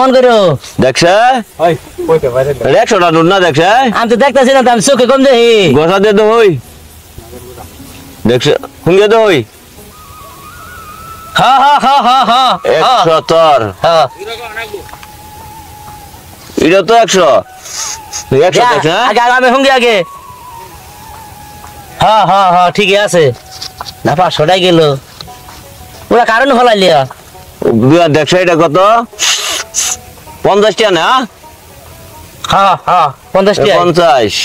মন করো দেখছে ওই কইতে পারে 100টা নোট না দেখছে আমি তো দেখতাছি না আমি চোখে কম দেখি গোসা দে তো হই দেখছে হুঙ্গে তো হই হ্যাঁ হ্যাঁ হ্যাঁ হ্যাঁ হ্যাঁ 170 হ্যাঁ এটা তো 100 দেখছে আগে আমি হুঙ্গি আগে হ্যাঁ হ্যাঁ হ্যাঁ ঠিকই আছে না 500টাই গেল ওরা কারণ হলাইলিয়া দেখছে এটা কত 50 টাকা না হ্যাঁ হ্যাঁ 50 টাকা 50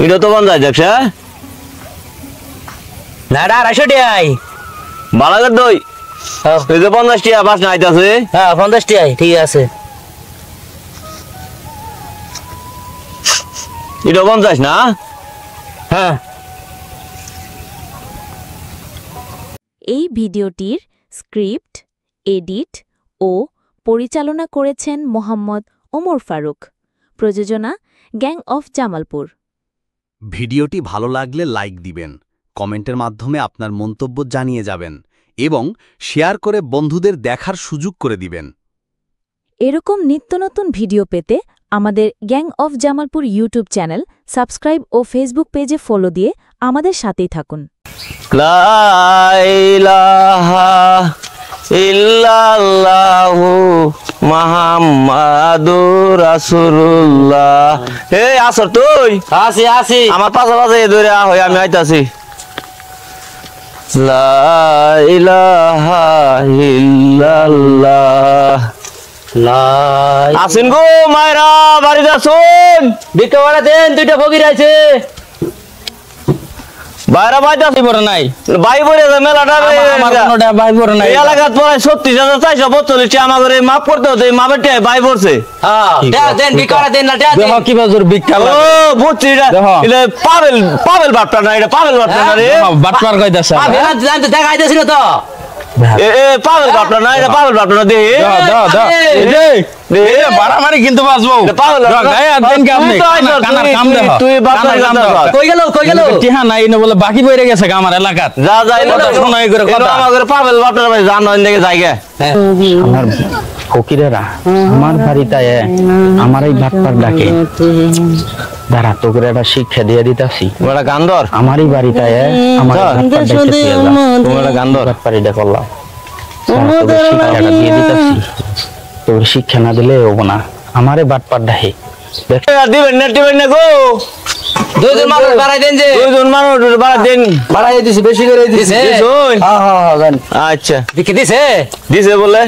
এটা তো 50 দেখছে না না 250 টাকাই বালাগের দই এই যে 50 টাকা বাস না আইতাছে হ্যাঁ 50 টাকাই ঠিক আছে এটা 50 না হ্যাঁ এই ভিডিওটির স্ক্রিপ্ট, এডিট ও পরিচালনা করেছেন মোহাম্মদ ওমর ফারুক। প্রযোজনা গ্যাং অফ জামালপুর। ভিডিওটি ভালো লাগলে লাইক দিবেন, কমেন্টের মাধ্যমে আপনার মন্তব্য জানিয়ে যাবেন এবং শেয়ার করে বন্ধুদের দেখার সুযোগ করে দিবেন। এরকম নিত্য নতুন ভিডিও পেতে আমাদের gang of Jamalpur YouTube channel subscribe ও ফেসবুক পেজে ফলো দিয়ে আমাদের সাথেই থাকুন। লা ইলাহা ইল্লাল্লাহু মুহাম্মাদুর রাসূলুল্লাহ। এই আসর তুই আসি আসি আমার পাশাপাশি ধরে হই আমি আইতাছি। লা ইলাহা ইল্লাল্লাহ। লাই আসিন গো মায়েরা বাড়িতে আসুন। বিকেবারে দেন দুইটা ফকির আছে বাইরা বাইতে আসি পরে নাই বাই পরে মেলাটা আমার কোনটা ভাই বড় নাই এই এলাকাত পরে 36,442 আমাদের মাফ করতে হতো এই মাপের টাকা বাই পড়ছে। হ্যাঁ দেন বিকেবারে দেন না দেন কি বাজুর ভিক্ষা ও বুঝছি এটা এটা পাবেল বাট্টা না এটা পাবেল বাট্টা না রে বাটপার কইতাছে আমি জানতে দেখাইতেছিল তো এ পাবেল বাট্টা না এটা পাবেল বাট্টা না দে দাও দাও এই যে বাড়ামারি কিন্তু বাজবো পাবেল গায়ে দেন কি আপনি কানার কাম দেখ তুই বাট্টা কই গেল টিহা নাই না বলে বাকি পড়ে গেছে আমার এলাকাত যা যা এটা শোনাই করে কথা আমাদের পাবেল বাট্টা ভাই জান ওইদিকে জায়গা আমার ফকিরেরা আমার বাড়িতে আমার এই ভাতপার ডাকে দাঁড়া তো করে একটা শিক্ষা দিয়ে দিতাছি বড় গান্দর আমারই বাড়িতে আমার ভাতপার ডাকে তোমরা গান্দর ভাতপারিটা করলাম শিক্ষাটা দিয়ে দিতাছি তোর শিক্ষা না দিলে হবো না আমারে ভাতপার ডাকে দেখ দিবেন না গো দুইজন মানুষ বাড়াই দেন যে দুইজন মানুষ বাড়া দেন বাড়াই দিছি বেশি করে দিছে দিছুন হ্যাঁ হ্যাঁ জান আচ্ছা বিকে দিছে দিছে বলে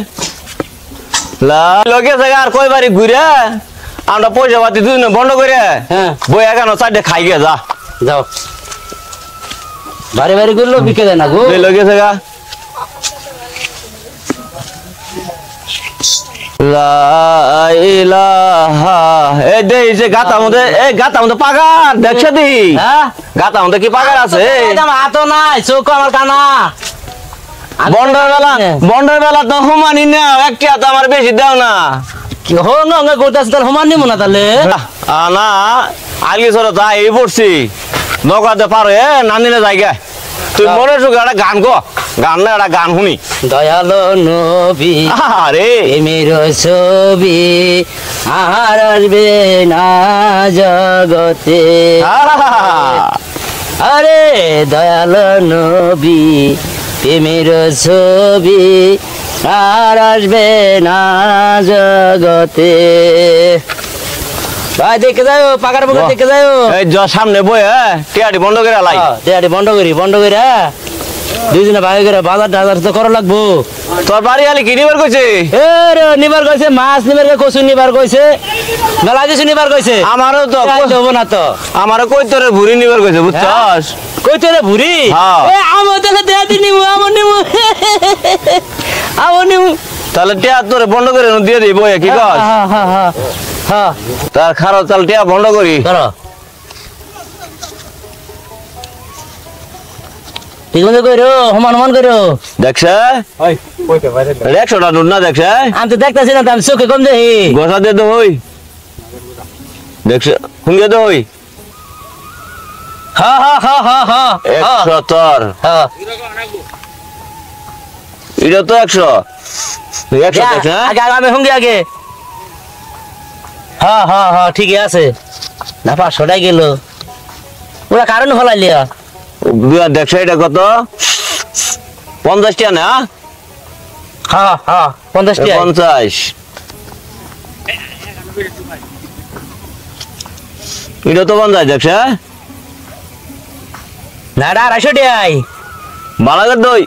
লা লগে জায়গা আর কই বাড়ি ঘুরে আমরা পয়সা পাতি দুজন বন্ধ করে হ্যাঁ বই এখানে চারটে খাই গে যা যাও বাড়ি বাড়ি করলো বিকে দেয় না গো তুই লগে জায়গা লা ইলাহা এ দেই যে গাতার মধ্যে পাগার দেখছ দি হ্যাঁ গাতার মধ্যে কি পাগার আছে হাত নাই চোখ আমার কানা বন্ডের বেলা তো হুমানি না একটা তো আমার বেশি দাও না কি হল না করতেছ তাহলে সমান নিব না তাহলে না আগে সর তাই পড়ছি নৌকাতে পারে নানিলে জায়গা তুই মনে সুখ একটা গান গো গান না একটা গান শুনি দয়ালো নবী আরে মের ছবি আর আসবে না জগতে আরে দয়ালো নবী প্রেমের ছবি আর আসবে না জগতে ভাই দেখে যাও পাকার বগল দেখে যাও এই জ সামনে বই টিয়াটি বন্ধ করে লাই টিয়াটি বন্ধ করি দুইজনে ভাই করে বাজার টাজার তো করা লাগবো তোর বাড়ি আলি কি নিবার কইছে এ রে নিবার কইছে মাছ নিবার কচু নিবার কইছে মেলা কিছু নিবার কইছে আমারও তো হবো না তো আমারও কই তোরে ভুরি নিবার কইছে বুঝছস কই তোরে ভুরি এ আমার তাহলে দেয়া দি নিমু আমার নিমু তাহলে টিয়া তোরে বন্ধ করে দিয়ে দিই বই কি কস হ্যাঁ তার খারাপ তাহলে টিয়া বন্ধ করি ধরো ঠিক মতো কইরো সমান কইরো দেখছে ওই কইতে পারে 100টা নোট না দেখছে আমি তো দেখতাছি না আমি চোখে কম দেখি গোসা দে তো হই দেখছে হুঙ্গে তো হই হ্যাঁ হ্যাঁ হ্যাঁ হ্যাঁ 170 হ্যাঁ এটা তো 100 100 দেখছ না আগে আমি হুঙ্গি আগে হ্যাঁ হ্যাঁ হ্যাঁ ঠিকই আছে না 500 টাকা গেল ওরা কারণ হলাইলিয়া দেখছ এটা কত 50 টাকা না হ্যাঁ হ্যাঁ 50 টাকা 50 এটা তো 50 দেখছ না এটা 250 টাকাই বালাগের দই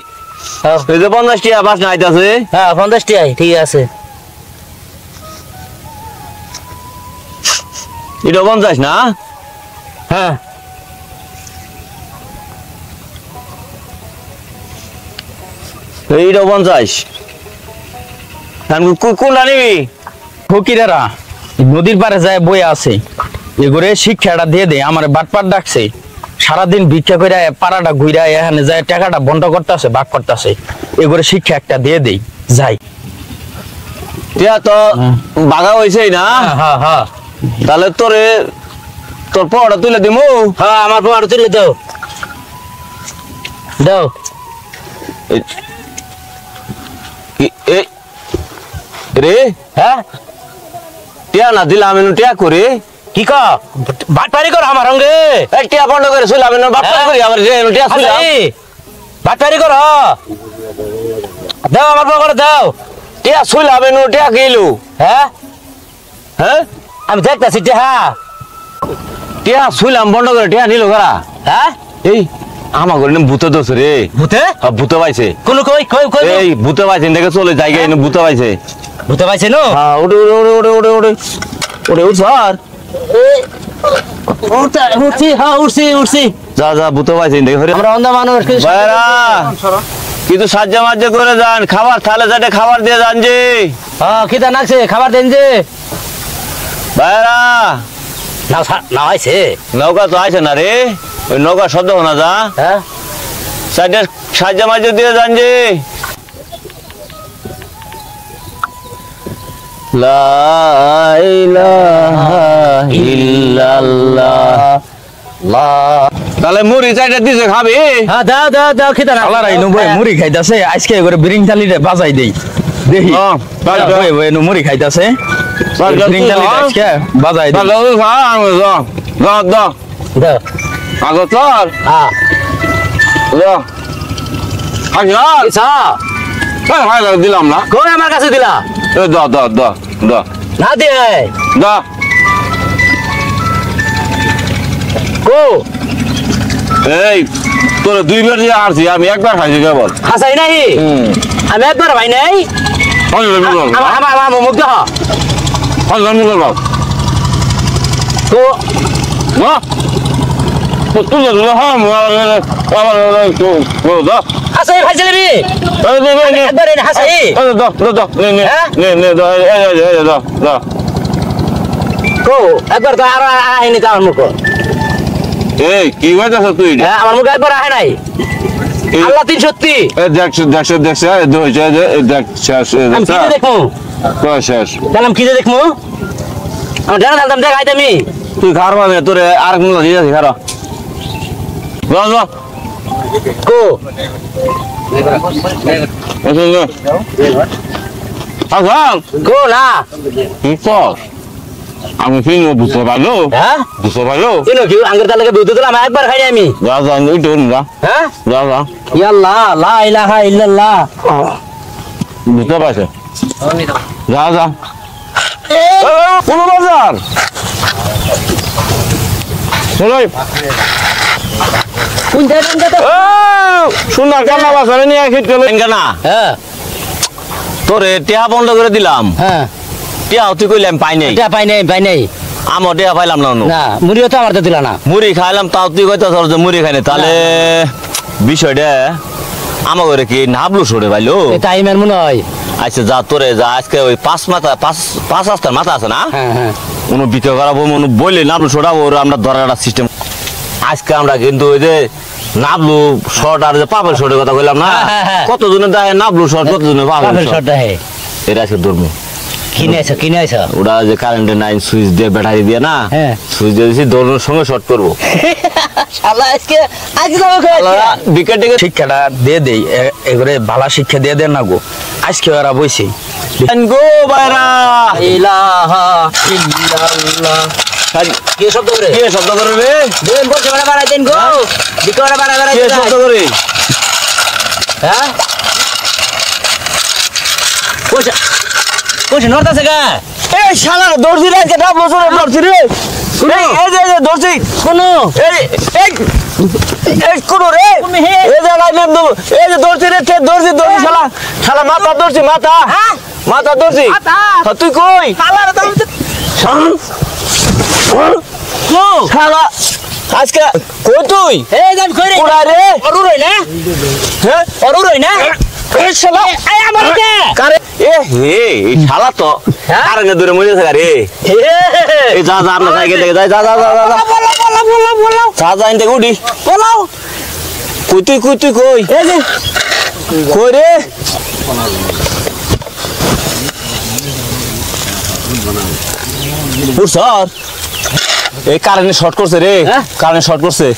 এই যে 50 টাকা বাস না আইতাছে হ্যাঁ 50 টাকাই ঠিক আছে এটা 50 না হ্যাঁ এইটা 50 আমি কোনটা নিবি ফকিরেরা নদীর পারে যায় বই আছে এগুলো শিক্ষাটা দিয়ে দে আমার বাটপাট ডাকছে সারাদিন ভিক্ষা করে পাড়াটা ঘুরে এখানে যায় টাকাটা বন্ধ করতেছে ভাগ করতেছে এগুলো শিক্ষা একটা দিয়ে দেই যাই টিয়া তো বাগা হইছেই না হ্যাঁ হ্যাঁ তাহলে তোর পড়া তুলে দিমু হ্যাঁ আমার পর তুলে দাও দাও রে হ্যাঁ টিয়া না দিলাম আমি টিয়া করে কি ক বাটপারি কর আমার সঙ্গে এই টিয়া বন্ধ করে শুইলাম আমি বাপটা করি আমার যে টিয়া শুইলাম বাটপারি কর দাও আমার পর করে দাও টিয়া শুইলাম আমি টিয়া গেলু হ্যাঁ হ্যাঁ আমি দেখতেছি যে হ্যাঁ টিয়া শুইলাম বন্ধ করে টিয়া নিল করা হ্যাঁ এই আমার ঘরে ভূতে দোষ রে ভূতে ভূতে পাইছে কোন কই কই কই এই ভূতে পাইছে দেখে চলে জায়গা এনে ভূতে পাইছে ভূতে পাইছে নো হ্যাঁ ওরে ওরে ওরে ওরে ওরে ওরে উঠ স্যার উঠছি হ্যাঁ উঠছি উঠছি যা যা ভূতে পাইছে দেখে ফিরে আমরা অন্ধ মানুষ বাইরা কিন্তু সাহায্য মাঝে করে যান খাবার থালে যাতে খাবার দিয়ে যান যে হ্যাঁ খিদা নাকছে খাবার দেন যে বাইরা না না আইছে নৌকা তো আইছে না রে ওই নৌকা শব্দ না যা হ্যাঁ সাইডে সাহায্য মাঝে দিয়ে যান যে লা ইলাহা ইল্লাল্লাহ লা তাহলে মুড়ি চাইটা দিছে খাবি হ্যাঁ দাও দাও দাও খিদা না আল্লাহ রাই বই মুড়ি খাইতাছে আজকে এগুলো বিরিং থালিটা বাজাই দেই দেখি বই বই মুড়ি খাইতাছে বিরিং থালিটা আজকে বাজাই দেই তাহলে খা আমি দাও দাও দাও দাও আগো চল হ্যাঁ দাও আচ্ছা কিসা হ্যাঁ দিলাম না কই আমার কাছে দিলা দাও দাও দাও দাও না দিয়ে দাও কো এই তোর দুইবার দিয়ে আসছি আমি একবার খাইছি কেবল হাসাই নাই আমি একবার ভাই নাই আমার আমার মুখ দেখা তো হাসাই ভাই ছেলে একবার হাসাই কো একবার তো আর আইনি তো আমার মুখ এই কি হইতাছ তুই হ্যাঁ আমার মুখ একবার আহে নাই আল্লাহ 330 দেখছো আমি কি দেখমু দাম কি দেখমু আমি জানা দাম দেখ আইতামি তুই খার মানে তোর আর কোন দিয়ে আছে খারা কো কো না আমি ফিল্ম বুঝতে পারলো হ্যাঁ বুঝতে পারলো কেন কি আঙ্গুর তালকে বিউতে দিলাম একবার খাই আমি যা যা ওইটা না হ্যাঁ যা যা ইয়াল্লাহ লা ইলাহা ইল্লাল্লাহ বুঝতে পারছে যা যা কোন বাজার চলো কোন জায়গা তো শোনা কান্না বাজারে নিয়ে খেতে গেল কেনা হ্যাঁ তোরে টিয়া বন্ধ করে দিলাম হ্যাঁ টিয়া তুই কইলাম পাই নাই এটা পাই নাই আমার টিয়া পাইলাম না না মুড়িও তো আমার তো দিলা না মুড়ি খাইলাম তাও তুই কইতা তোর যে মুড়ি খাইনি তাহলে বিষয়টা আমার ঘরে কি নাবলু সরে পাইলো তাই মের মনে হয় আচ্ছা যা তোরে যা আজকে ওই পাঁচ রাস্তার মাথা আছে না হ্যাঁ হ্যাঁ কোনো বিতে করাবো মনে বললে নাবলু সরাবো ওর আমরা ধরাটা সিস্টেম আজকে আমরা কিন্তু ওই যে নাবলু শর্ট আর যে পাপের শর্টের কথা বললাম না হ্যাঁ, হ্যাঁ। কতজনে দেয় নাবলু শর্ট কতজনে পাপের শর্ট শর্টটা হে এটা আজকে ধরবো কিনে আইছো ওটা যে কারেন্টের লাইন সুইচ দিয়ে ব্যাটারি দিয়ে না হ্যাঁ। সুইচ দিয়ে দিছি দৌড়ের সঙ্গে শর্ট করবো শালা আজকে যাবো বিকেট টিকে শিক্ষাটা দিয়ে দেই এগুলো ভালো শিক্ষা দিয়ে দেন না গো আজকে ওরা বইছি গো বাইরা ইলাহা ইল্লাল্লাহ কি শব্দ করে কি শব্দ করে রে দেন বসে বড় বাড়াই দেন গো দিকে বড় বাড়াই কি শব্দ করে হ্যাঁ কোচ নড়তাছে গা এই শালা দর্জি রে কেটা বছর দর্জি রে এই দর্জি কোন এই কোন রে এই যে লাইন দেব এই যে দর্জি রে দর্জি শালা শালা মাথা দর্জি মাথা মাথা দর্জি তুই কই শালা আজকে কই তুই এই যান কইরে কোড়া রে অরু রই না হ্যাঁ অরু রই না এই শালা এই আমার কে কারে এ হে এই শালা তো কারণে দূরে মরে থাকা রে এই যা যা আমরা সাইকেল থেকে যাই যা যা যা যা বলো যা যা ইনতে উডি বলো কই তুই কই এই যে কই রে পুরসর এই কারেন্ট শর্ট করছে রে কারেন্ট শর্ট করছে